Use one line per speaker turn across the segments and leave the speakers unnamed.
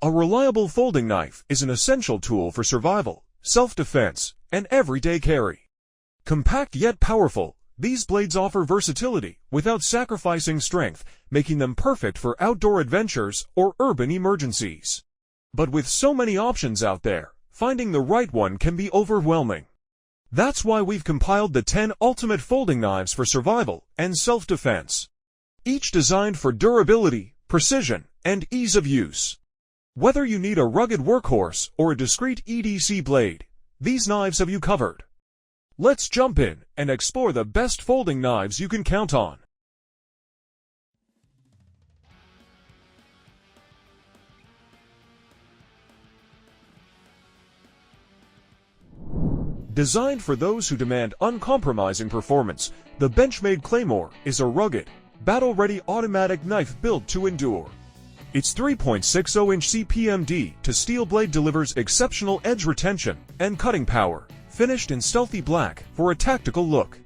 A reliable folding knife is an essential tool for survival, self-defense, and everyday carry. Compact yet powerful, these blades offer versatility without sacrificing strength, making them perfect for outdoor adventures or urban emergencies. But with so many options out there, finding the right one can be overwhelming. That's why we've compiled the 10 ultimate folding knives for survival and self-defense. Each designed for durability, precision, and ease of use. Whether you need a rugged workhorse or a discreet EDC blade, these knives have you covered. Let's jump in and explore the best folding knives you can count on. Designed for those who demand uncompromising performance, the Benchmade Claymore is a rugged, battle-ready automatic knife built to endure. Its 3.60-inch CPMD to steel blade delivers exceptional edge retention and cutting power, finished in stealthy black for a tactical look.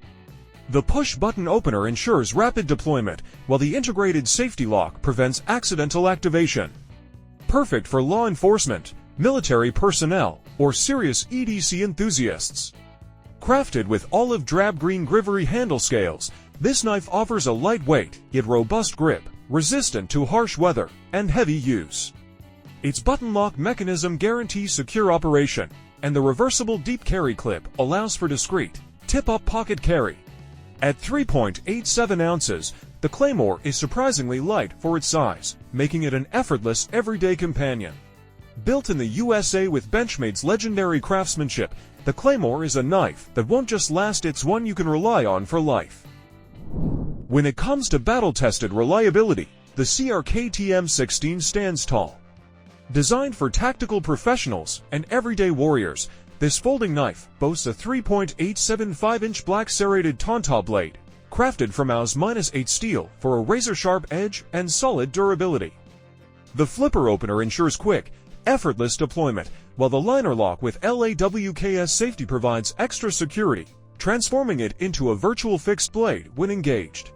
The push-button opener ensures rapid deployment, while the integrated safety lock prevents accidental activation. Perfect for law enforcement, military personnel, or serious EDC enthusiasts. Crafted with olive drab green Grivery handle scales, this knife offers a lightweight yet robust grip, resistant to harsh weather and heavy use. Its button lock mechanism guarantees secure operation, and the reversible deep carry clip allows for discreet, tip-up pocket carry. At 3.87 ounces, the Claymore is surprisingly light for its size, making it an effortless everyday companion. Built in the USA with Benchmade's legendary craftsmanship, the Claymore is a knife that won't just last, it's one you can rely on for life. When it comes to battle-tested reliability, the CRKT M16 stands tall. Designed for tactical professionals and everyday warriors, this folding knife boasts a 3.875-inch black serrated Tonta blade, crafted from Aus-8 steel for a razor-sharp edge and solid durability. The flipper opener ensures quick, effortless deployment, while the liner lock with LAWKS safety provides extra security, transforming it into a virtual fixed blade when engaged.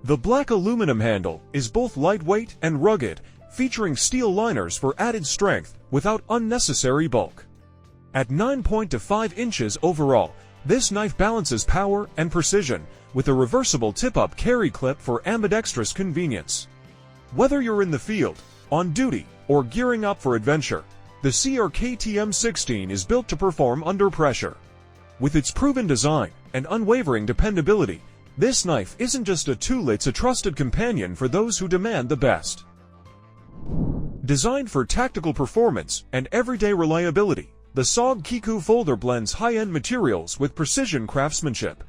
The black aluminum handle is both lightweight and rugged, featuring steel liners for added strength without unnecessary bulk. At 9.25 inches overall, this knife balances power and precision with a reversible tip-up carry clip for ambidextrous convenience. Whether you're in the field, on duty, or gearing up for adventure, the CRKT M16 is built to perform under pressure. With its proven design and unwavering dependability, this knife isn't just a tool, it's a trusted companion for those who demand the best. Designed for tactical performance and everyday reliability, the SOG Kiku folder blends high-end materials with precision craftsmanship.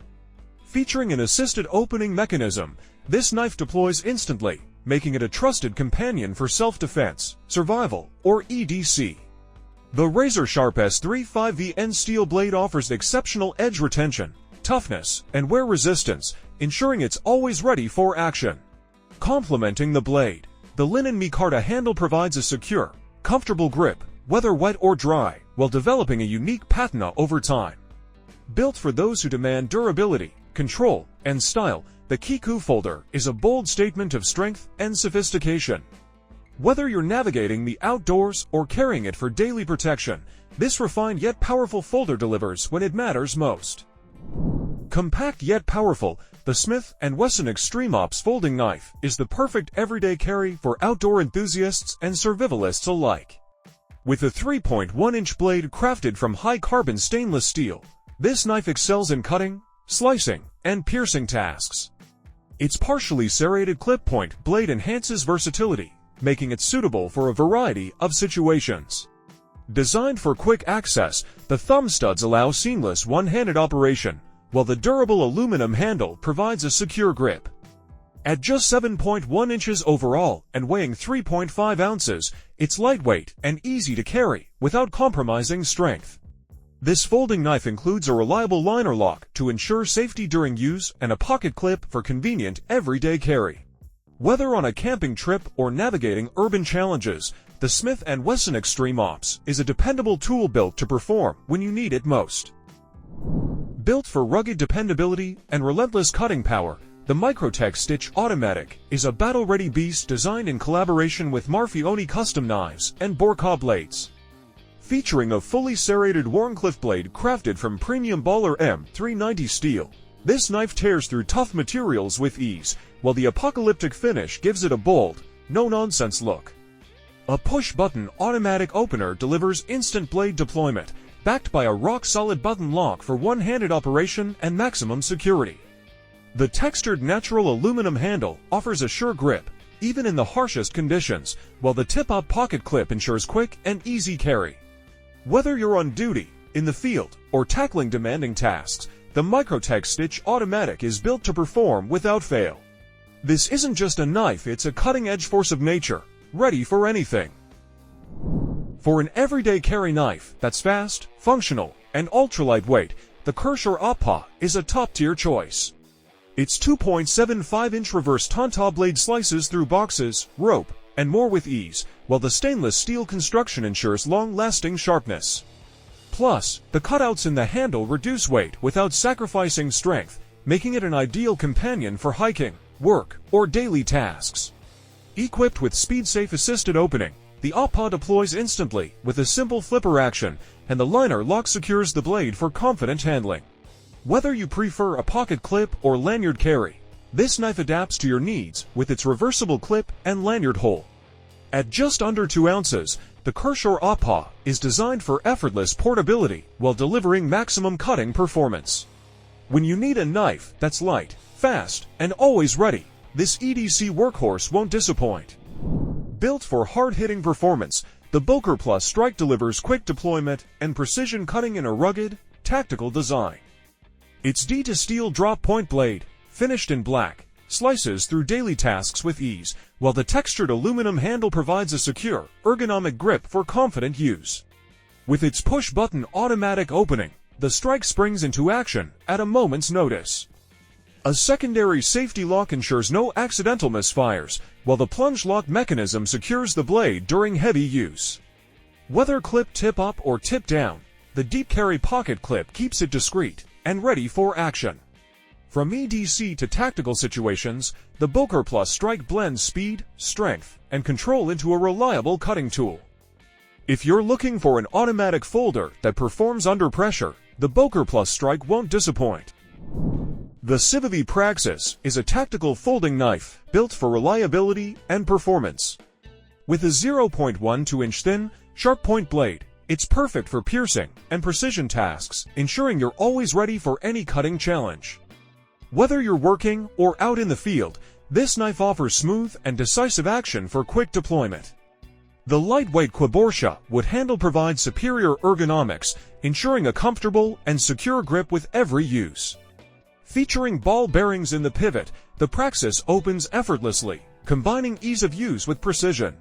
Featuring an assisted opening mechanism, this knife deploys instantly, making it a trusted companion for self-defense, survival, or EDC. The razor-sharp S35VN steel blade offers exceptional edge retention, toughness, and wear resistance, ensuring it's always ready for action. Complementing the blade, the linen micarta handle provides a secure, comfortable grip, whether wet or dry, while developing a unique patina over time. Built for those who demand durability, control, and style, the Kiku folder is a bold statement of strength and sophistication. Whether you're navigating the outdoors or carrying it for daily protection, this refined yet powerful folder delivers when it matters most. Compact yet powerful, the Smith & Wesson Extreme Ops folding knife is the perfect everyday carry for outdoor enthusiasts and survivalists alike. With a 3.1-inch blade crafted from high-carbon stainless steel, this knife excels in cutting, slicing, and piercing tasks. Its partially serrated clip-point blade enhances versatility, making it suitable for a variety of situations. Designed for quick access, the thumb studs allow seamless one-handed operation, while the durable aluminum handle provides a secure grip. At just 7.1 inches overall and weighing 3.5 ounces, it's lightweight and easy to carry without compromising strength. This folding knife includes a reliable liner lock to ensure safety during use and a pocket clip for convenient everyday carry. Whether on a camping trip or navigating urban challenges, the Smith & Wesson Extreme Ops is a dependable tool built to perform when you need it most. Built for rugged dependability and relentless cutting power, The Microtech Stitch Automatic is a battle-ready beast designed in collaboration with Marfioni Custom Knives and Boker blades. Featuring a fully serrated Wharncliffe blade crafted from premium Baller M390 steel, this knife tears through tough materials with ease, while the apocalyptic finish gives it a bold, no-nonsense look. A push-button automatic opener delivers instant blade deployment, backed by a rock-solid button lock for one-handed operation and maximum security. The textured natural aluminum handle offers a sure grip, even in the harshest conditions, while the tip-up pocket clip ensures quick and easy carry. Whether you're on duty, in the field, or tackling demanding tasks, the Microtech Stitch Automatic is built to perform without fail. This isn't just a knife, it's a cutting-edge force of nature, ready for anything. For an everyday carry knife that's fast, functional, and ultra-lightweight, the Kershaw Appa is a top-tier choice. Its 2.75-inch reverse Tanta blade slices through boxes, rope, and more with ease, while the stainless steel construction ensures long-lasting sharpness. Plus, the cutouts in the handle reduce weight without sacrificing strength, making it an ideal companion for hiking, work, or daily tasks. Equipped with speed-safe assisted opening, the Appa deploys instantly with a simple flipper action, and the liner lock secures the blade for confident handling. Whether you prefer a pocket clip or lanyard carry, this knife adapts to your needs with its reversible clip and lanyard hole. At just under 2 ounces, the Kershaw Appa is designed for effortless portability while delivering maximum cutting performance. When you need a knife that's light, fast, and always ready, this EDC workhorse won't disappoint. Built for hard-hitting performance, the Boker Plus Strike delivers quick deployment and precision cutting in a rugged, tactical design. Its D-to-steel drop-point blade, finished in black, slices through daily tasks with ease, while the textured aluminum handle provides a secure, ergonomic grip for confident use. With its push-button automatic opening, the strike springs into action at a moment's notice. A secondary safety lock ensures no accidental misfires, while the plunge lock mechanism secures the blade during heavy use. Whether clip tip up or tip down, the deep carry pocket clip keeps it discreet and ready for action. From EDC to tactical situations, the Boker Plus Strike blends speed, strength, and control into a reliable cutting tool. If you're looking for an automatic folder that performs under pressure, the Boker Plus Strike won't disappoint. The Civivi Praxis is a tactical folding knife built for reliability and performance. With a 0.12-inch thin, sharp point blade, it's perfect for piercing and precision tasks, ensuring you're always ready for any cutting challenge. Whether you're working or out in the field, this knife offers smooth and decisive action for quick deployment. The lightweight Quaborsha wood handle provides superior ergonomics, ensuring a comfortable and secure grip with every use. Featuring ball bearings in the pivot, the Praxis opens effortlessly, combining ease of use with precision.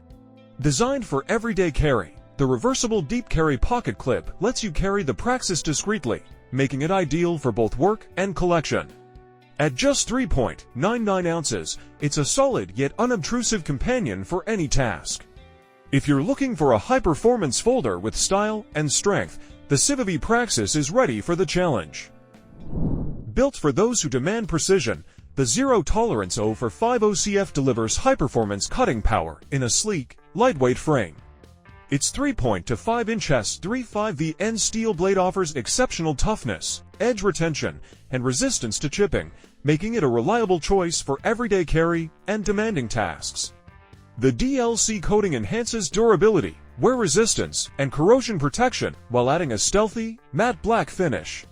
Designed for everyday carry, the reversible deep carry pocket clip lets you carry the Praxis discreetly, making it ideal for both work and collection. At just 3.99 ounces, it's a solid yet unobtrusive companion for any task. If you're looking for a high-performance folder with style and strength, the Civivi Praxis is ready for the challenge. Built for those who demand precision, the zero-tolerance 0-for-5 OCF delivers high-performance cutting power in a sleek, lightweight frame. Its 3.25-inch S35VN steel blade offers exceptional toughness, edge retention, and resistance to chipping, making it a reliable choice for everyday carry and demanding tasks. The DLC coating enhances durability, wear resistance, and corrosion protection while adding a stealthy, matte black finish.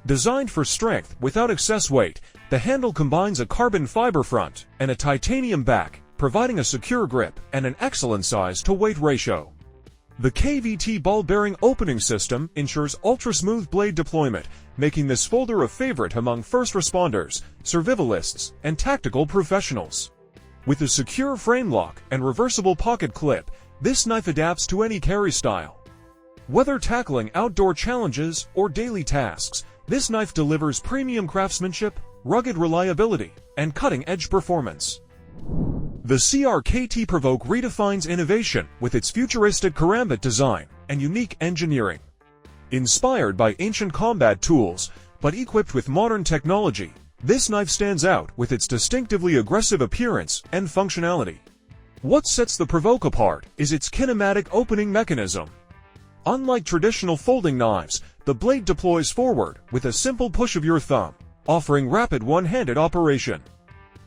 Designed for strength without excess weight, the handle combines a carbon fiber front and a titanium back, providing a secure grip and an excellent size-to-weight ratio. The KVT ball bearing opening system ensures ultra-smooth blade deployment, making this folder a favorite among first responders, survivalists, and tactical professionals. With a secure frame lock and reversible pocket clip, this knife adapts to any carry style. Whether tackling outdoor challenges or daily tasks, this knife delivers premium craftsmanship, rugged reliability, and cutting-edge performance. The CRKT Provoke redefines innovation with its futuristic karambit design and unique engineering. Inspired by ancient combat tools, but equipped with modern technology, This knife stands out with its distinctively aggressive appearance and functionality. What sets the Provoke apart is its kinematic opening mechanism. Unlike traditional folding knives, the blade deploys forward with a simple push of your thumb, offering rapid one-handed operation.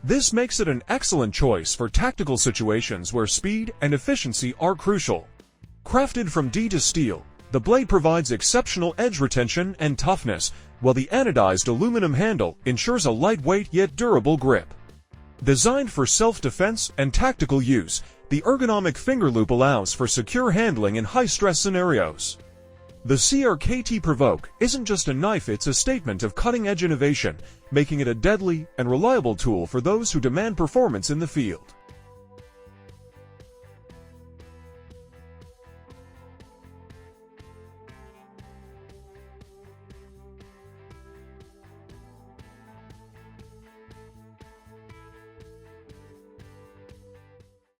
This makes it an excellent choice for tactical situations where speed and efficiency are crucial. Crafted from D2 steel, the blade provides exceptional edge retention and toughness, while the anodized aluminum handle ensures a lightweight yet durable grip. Designed for self-defense and tactical use, the ergonomic finger loop allows for secure handling in high-stress scenarios. The CRKT Provoke isn't just a knife, it's a statement of cutting-edge innovation, making it a deadly and reliable tool for those who demand performance in the field.